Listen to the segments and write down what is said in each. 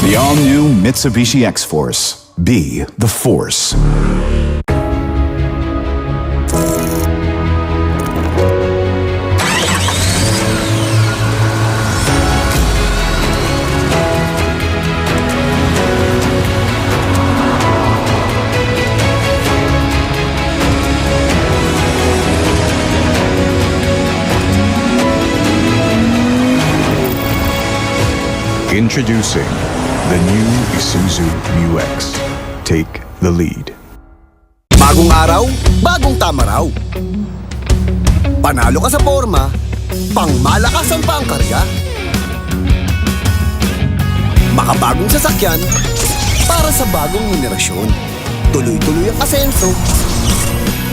The all-new Mitsubishi X-Force. Be the force. Introducing the new Isuzu Mu-X. Take the lead. Bagong araw, bagong tama raw. Panalo ka sa forma, pangmalakasan pa ang karga. Makabagong sasakyan, para sa bagong henerasyon. Tuloy-tuloy ang asenso,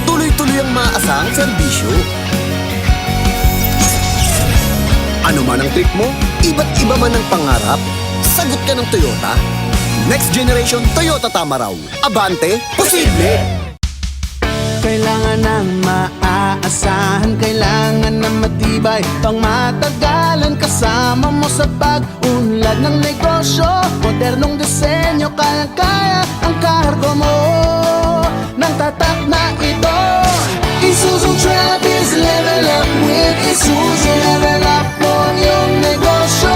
tuloy-tuloy ang maasahang serbisyo. Ano man ang trip mo, iba't iba man ang pangarap, sagot ka ng Toyota. Next generation Toyota tama raw. Abante, posible! Kailangan ng maaasahan, kailangan ng matibay, pang matagalan kasama mo sa pag-unlad ng negosyo. Modernong disenyo, kaya-kaya ang kargo mo ng tatak na ito. Isuzu Travis, level up with Isuzu. Level up mo yung negosyo.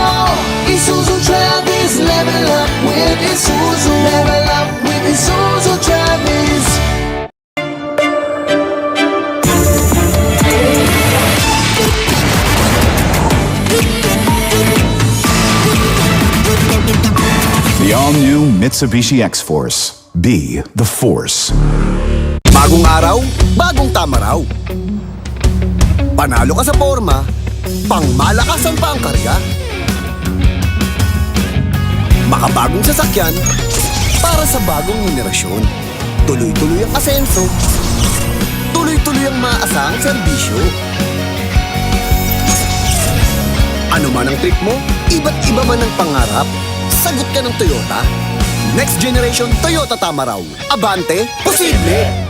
Isuzu Travis, level up with Isuzu. Level up with Isuzu Travis. The all-new Mitsubishi X-Force. Be the force. Bagong araw, bagong tama raw. Panalo ka sa forma, pangmalakasan pa ang karga. Makabagong sasakyan, para sa bagong henerasyon. Tuloy-tuloy ang asenso, tuloy-tuloy ang maasahang serbisyo. Ano man ang trip mo, iba't iba man ang pangarap, sagot ka ng Toyota. Next generation Toyota tama raw. Abante, posible!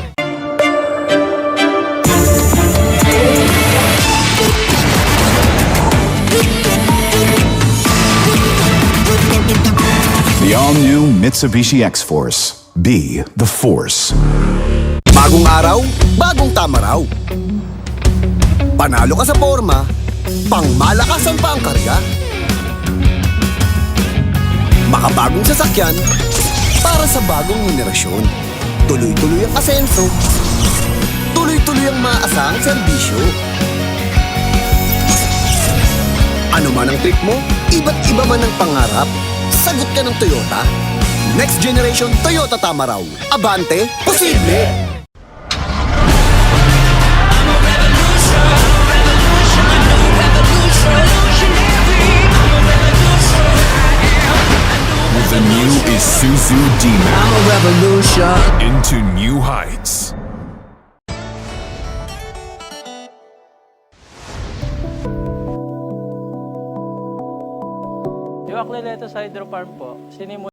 The all-new Mitsubishi X-Force. Be the force. Bagong araw, bagong tama raw. Panalo ka sa forma, pangmalakasan pa ang karga. Makabagong sasakyan, para sa bagong henerasyon. Tuloy-tuloy ang asenso, tuloy-tuloy ang maasahang serbisyo. Ano man ang trip mo, iba't iba man ang pangarap, sagot ka ng Toyota. Next generation Toyota tama raw. Abante, posible! The new Isuzu D-Max. I'm a revolution. Into new heights. Yung Aklileto sa hydro farm po,